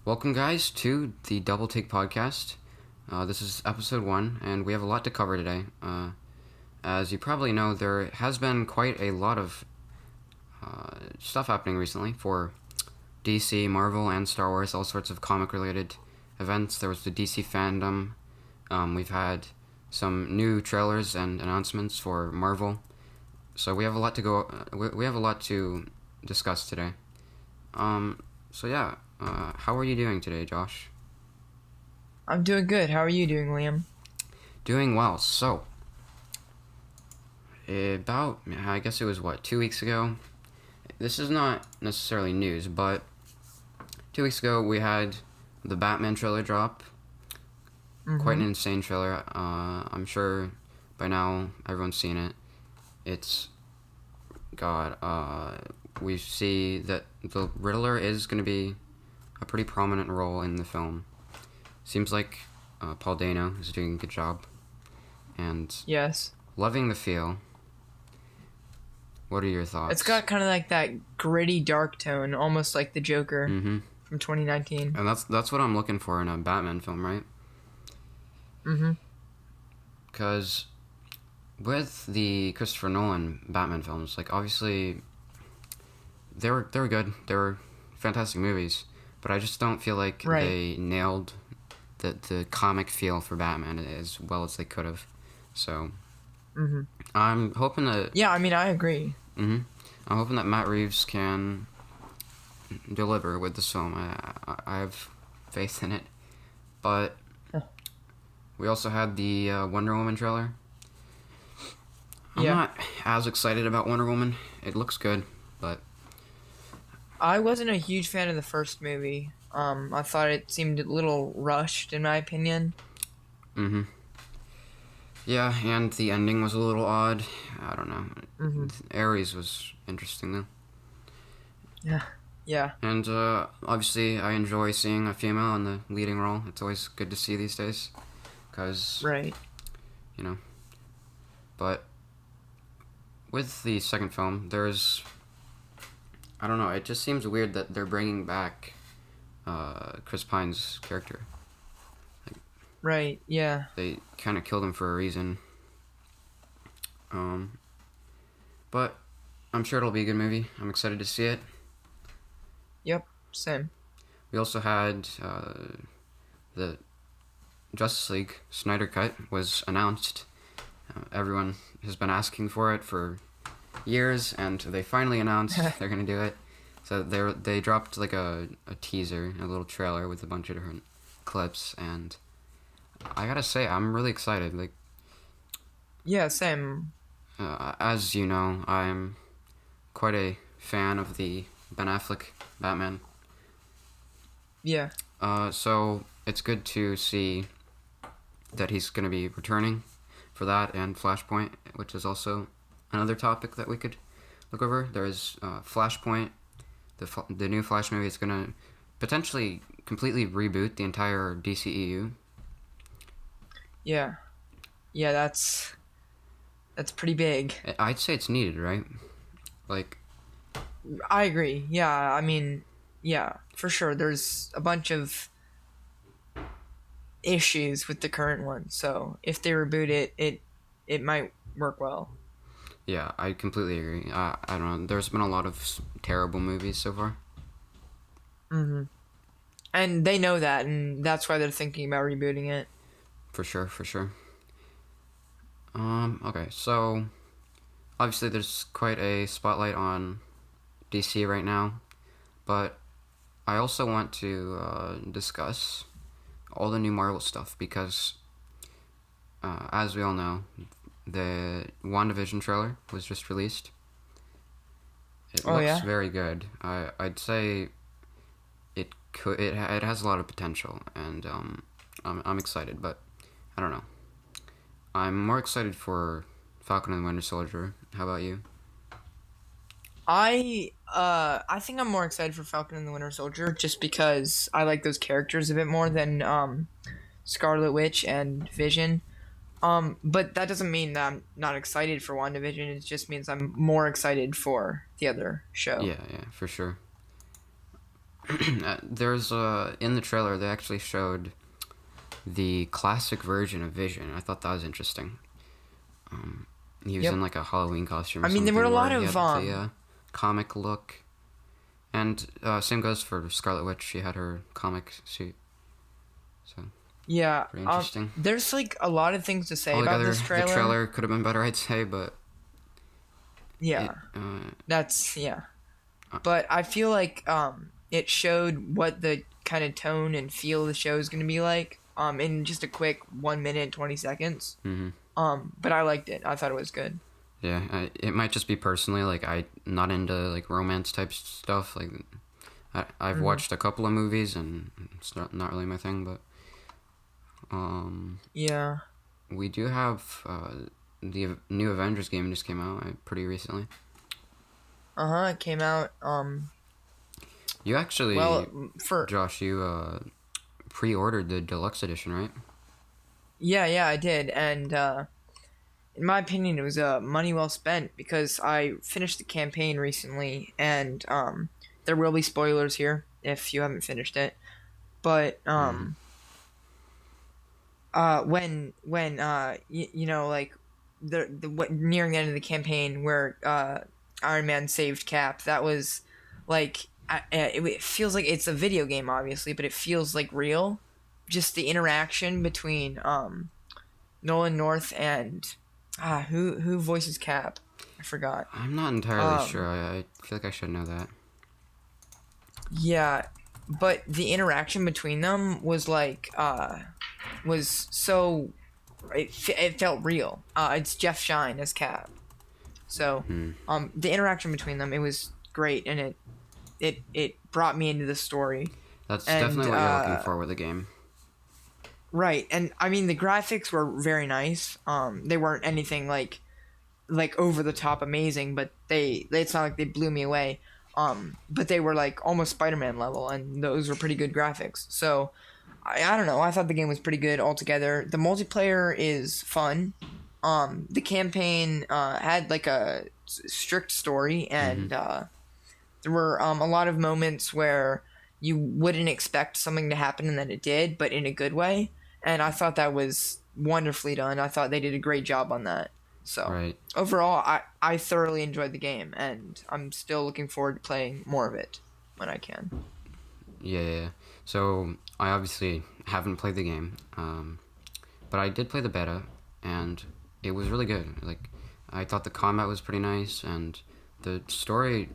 Welcome, guys, to the Double Take podcast. This is episode 1, and we have a lot to cover today. As you probably know, there has been quite a lot of stuff happening recently for DC, Marvel, and Star Wars, all sorts of comic related events. There was the DC fandom. We've had some new trailers and announcements for Marvel. So we have a lot to go. We have a lot to discuss today. How are you doing today, Josh? I'm doing good. How are you doing, Liam? Doing well. So, I guess it was 2 weeks ago? This is not necessarily news, but 2 weeks ago we had the Batman trailer drop. Quite an insane trailer. I'm sure by now everyone's seen it. It's, God, we see that the Riddler is going to be a pretty prominent role in the film. Seems like Paul Dano is doing a good job. And Yes. loving the feel. What are your thoughts? It's got kind of like that gritty, dark tone, almost like the Joker from 2019. And that's what I'm looking for in a Batman film, right? Because with the Christopher Nolan Batman films, like, obviously they were good. They were fantastic movies, but I just don't feel like they nailed the comic feel for Batman as well as they could have. So I'm hoping that Yeah, I mean, I agree. I'm hoping that Matt Reeves can deliver with this film. I have faith in it. But we also had the Wonder Woman trailer. I'm not as excited about Wonder Woman. It looks good, but I wasn't a huge fan of the first movie. I thought it seemed a little rushed, in my opinion. yeah, and the ending was a little odd. I don't know. Ares was interesting though. Yeah. And obviously, I enjoy seeing a female in the leading role. It's always good to see these days, because Right. you know. But with the second film, I don't know, it just seems weird that they're bringing back Chris Pine's character. Right, yeah. They kind of killed him for a reason. But I'm sure it'll be a good movie. I'm excited to see it. Yep, same. We also had the Justice League Snyder Cut was announced. Everyone has been asking for it for years, and they finally announced they're gonna do it. So they dropped like a teaser, a little trailer with a bunch of different clips, and I gotta say I'm really excited. Like, Yeah, same. as you know, I'm quite a fan of the Ben Affleck Batman. Yeah. So it's good to see that he's gonna be returning for that, and Flashpoint, which is also another topic that we could look over. There's Flashpoint, the new Flash movie is going to potentially completely reboot the entire DCEU. Yeah. Yeah, that's pretty big. I'd say it's needed, right? Like, I agree. Yeah, I mean, yeah, for sure. There's a bunch of issues with the current one, so if they reboot it might work well. yeah, I completely agree. I don't know. There's been a lot of terrible movies so far. And they know that, and that's why they're thinking about rebooting it. For sure, for sure. Okay, so obviously there's quite a spotlight on DC right now, but I also want to discuss all the new Marvel stuff because, as we all know, the WandaVision trailer was just released. It looks very good. I'd say it has a lot of potential, and I'm excited, but I don't know. I'm more excited for Falcon and the Winter Soldier. How about you? I think I'm more excited for Falcon and the Winter Soldier just because I like those characters a bit more than Scarlet Witch and Vision. But that doesn't mean that I'm not excited for WandaVision. It just means I'm more excited for the other show. Yeah, for sure. There's in the trailer they actually showed the classic version of Vision. I thought that was interesting. He was Yep. in like a Halloween costume or I mean, there something were a where lot he of had the comic look. And same goes for Scarlet Witch. She had her comic suit. So, yeah. pretty interesting. There's like a lot of things to say about Altogether, this the trailer. trailer could have been better, I'd say, but Yeah. it, That's yeah. uh, But I feel like it showed what the kind of tone and feel of the show is going to be like in just a quick 1 minute 20 seconds. hmm But I liked it. I thought it was good. yeah, it might just be personally, like, I not into, like, romance type stuff. Like, I've watched a couple of movies, and it's not really my thing, but, Yeah. we do have, the new Avengers game just came out pretty recently. It came out You actually, well for Josh, you, pre-ordered the deluxe edition, right? yeah, I did, and in my opinion it was money well spent because I finished the campaign recently, and there will be spoilers here if you haven't finished it. But when you know, like nearing the end of the campaign where Iron Man saved Cap, that was like it feels like it's a video game, obviously, but it feels like real. Just the interaction between Nolan North and who voices Cap, I forgot. I'm not entirely Um, sure. I feel like I should know that. Yeah, but the interaction between them was like was so it felt real. It's Jeff Shine as Cap. So, the interaction between them, it was great, and it brought me into the story. That's And, definitely what you're looking for with the game. Right, and I mean the graphics were very nice. They weren't anything like over the top amazing, but it's not like they blew me away. But they were like almost Spider-Man level, and those were pretty good graphics. So, I don't know. I thought the game was pretty good altogether. The multiplayer is fun. The campaign had like a strict story, and there were a lot of moments where you wouldn't expect something to happen, and then it did, but in a good way. And I thought that was wonderfully done. I thought they did a great job on that. So Right. overall, I thoroughly enjoyed the game, and I'm still looking forward to playing more of it when I can. Yeah. So I obviously haven't played the game, but I did play the beta, and it was really good. Like, I thought the combat was pretty nice, and the story.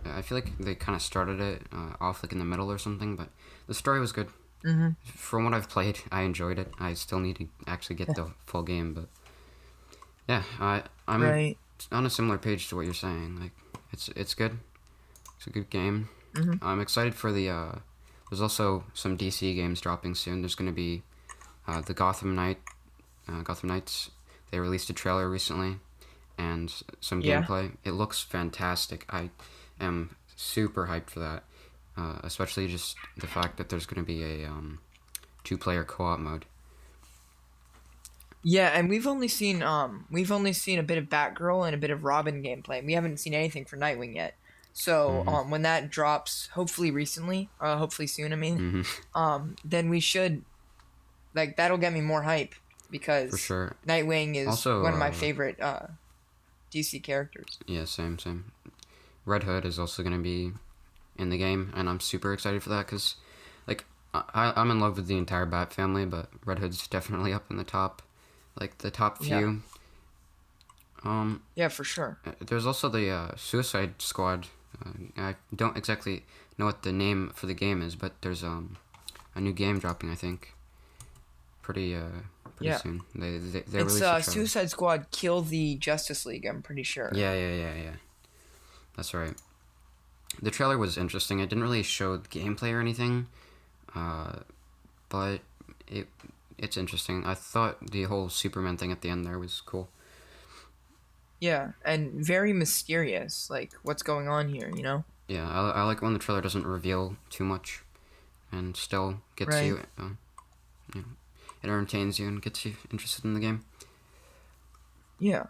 I feel like they kind of started it off like in the middle or something, but the story was good. From what I've played, I enjoyed it. I still need to actually get the full game, but yeah, I'm Right. on a similar page to what you're saying. Like, it's good. It's a good game. I'm excited for the. There's also some DC games dropping soon. There's gonna be the Gotham Knights. They released a trailer recently, and some Yeah. gameplay. It looks fantastic. I am super hyped for that. Especially just the fact that there's gonna be a two-player co-op mode. Yeah, and we've only seen a bit of Batgirl and a bit of Robin gameplay. We haven't seen anything for Nightwing yet. So when that drops, hopefully soon, I mean, then we should that'll get me more hype because For sure. Nightwing is Also, one of my favorite DC characters. Yeah, same. Red Hood is also gonna be in the game, and I'm super excited for that because, like, I'm in love with the entire Bat family, but Red Hood's definitely up in the top, like the top few. Yeah, for sure. There's also the Suicide Squad. I don't exactly know what the name for the game is, but there's a new game dropping. I think pretty Yeah. soon. They It's released a trailer. Suicide Squad Kill the Justice League, I'm pretty sure. Yeah. That's right. The trailer was interesting. It didn't really show the gameplay or anything, but it's interesting. I thought the whole Superman thing at the end there was cool. Yeah, and very mysterious, like what's going on here, you know? Yeah, I like when the trailer doesn't reveal too much, and still gets Right. you. It entertains you and gets you interested in the game. Yeah.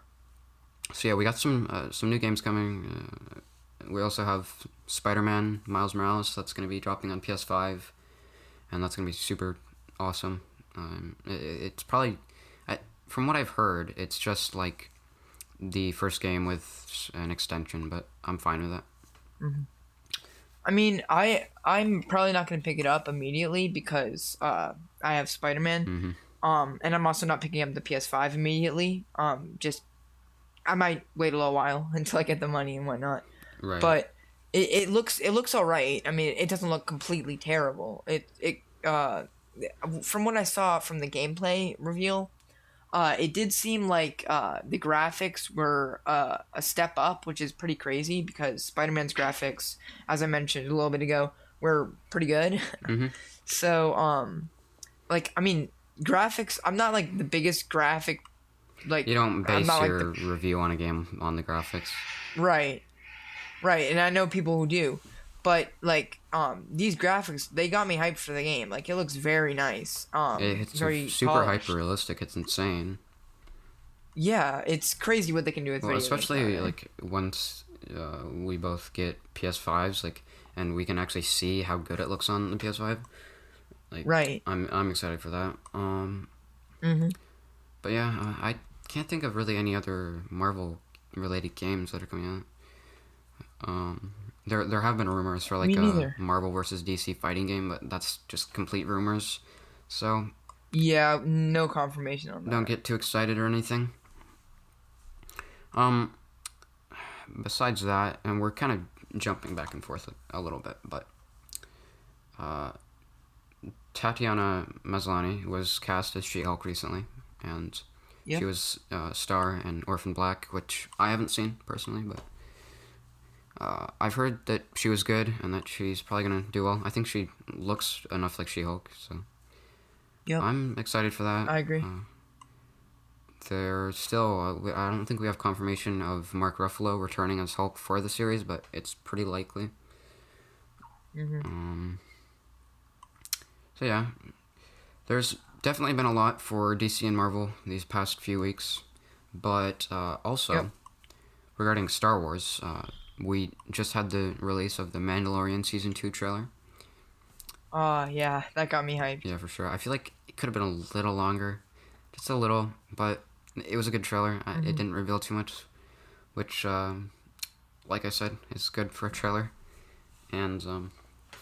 So yeah, we got some new games coming. we also have Spider-Man Miles Morales that's going to be dropping on PS5, and that's going to be super awesome. It's probably, from what I've heard, it's just like the first game with an extension, but I'm fine with that. I mean, I'm probably not gonna pick it up immediately because I have Spider Man. Mm-hmm. And I'm also not picking up the PS5 immediately. Just I might wait a little while until I get the money and whatnot. Right. But it looks all right. I mean, it doesn't look completely terrible. From what I saw from the gameplay reveal, it did seem like the graphics were a step up, which is pretty crazy because Spider-Man's graphics, as I mentioned a little bit ago, were pretty good. Mm-hmm. So, I mean, graphics. I'm not like the biggest graphic. Like You don't I'm base not your review on a game on the graphics. right, right, and I know people who do, but like these graphics, they got me hyped for the game. Like it looks very nice. It's Very super polished. hyper realistic. It's insane. Yeah, it's crazy what they can do with Well, video games especially nowadays. like once we both get PS5s, like, and we can actually see how good it looks on the PS5. Like, Right. I'm excited for that. Mm-hmm. But yeah, I can't think of really any other Marvel related games that are coming out. There have been rumors for like Me a neither. Marvel versus DC fighting game, but that's just complete rumors. So Yeah, no confirmation on that. don't get too excited or anything. Um, Besides that, and we're kind of jumping back and forth a little bit, but Tatiana Maslany was cast as She-Hulk recently, and Yep. she was a star in Orphan Black, which I haven't seen personally, but I've heard that she was good and that she's probably gonna do well. I think she looks enough like She-Hulk, so Yep. I'm excited for that. I agree. There's still, I don't think we have confirmation of Mark Ruffalo returning as Hulk for the series, but it's pretty likely. Mm-hmm. So yeah, there's definitely been a lot for DC and Marvel these past few weeks, but also Yep. regarding Star Wars, we just had the release of the Mandalorian Season 2 trailer. Yeah, that got me hyped. Yeah, for sure. I feel like it could have been a little longer, just a little, but it was a good trailer. It didn't reveal too much, which, like I said, is good for a trailer, and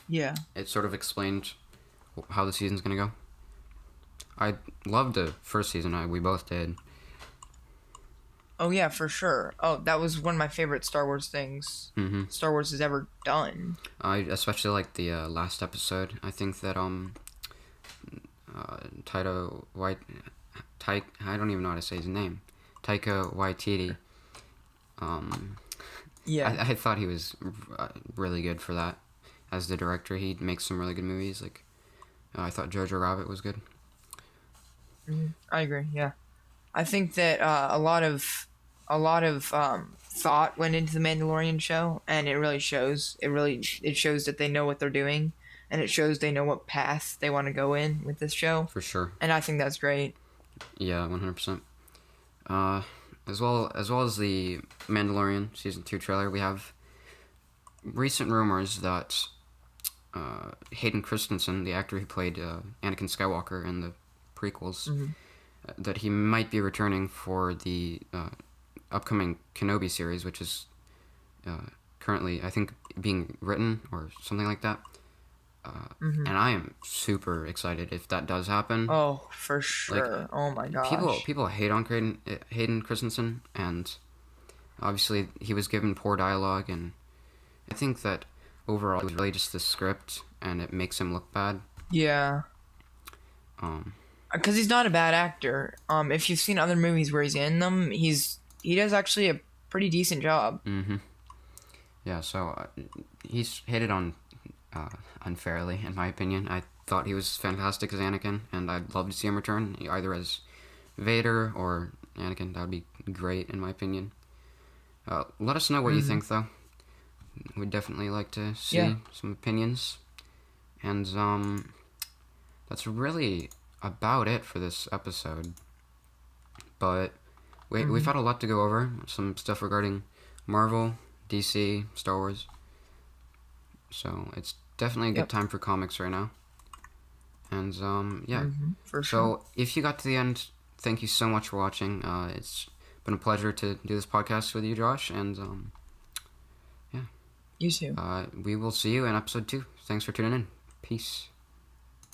Yeah. it sort of explained how the season's gonna go. I loved the first season. We both did. Oh yeah, for sure. Oh, that was one of my favorite Star Wars things Mm-hmm. Star Wars has ever done. I especially like the last episode. I think that Taika White, I don't even know how to say his name, Taika Waititi. Yeah. I thought he was really good for that. As the director, he makes some really good movies. Like I thought Jojo Rabbit was good. I agree. Yeah. I think that a lot of thought went into the Mandalorian show, and it really shows. It shows that they know what they're doing, and it shows they know what path they want to go in with this show, For sure. and I think that's great. Yeah, 100%. As well as the Mandalorian Season 2 trailer, we have recent rumors that Hayden Christensen, the actor who played Anakin Skywalker in the prequels, that he might be returning for the upcoming Kenobi series, which is currently, I think, being written or something like that. And I am super excited if that does happen. Oh, for sure. Oh my gosh. People hate on Hayden Christensen, and obviously he was given poor dialogue, and I think that overall it was really just the script, and it makes him look bad. Yeah. Because he's not a bad actor. If you've seen other movies where he's in them, he does actually a pretty decent job. Mm-hmm. Yeah, so he's hated on unfairly, in my opinion. I thought he was fantastic as Anakin, and I'd love to see him return, either as Vader or Anakin. That would be great, in my opinion. Let us know what you think, though. We'd definitely like to see some opinions. And that's really about it for this episode. But we've had a lot to go over. Some stuff regarding Marvel, DC, Star Wars. So it's definitely a good time for comics right now. And yeah. For sure. So if you got to the end, thank you so much for watching. It's been a pleasure to do this podcast with you, Josh. And yeah. You too. We will see you in episode 2. Thanks for tuning in. Peace.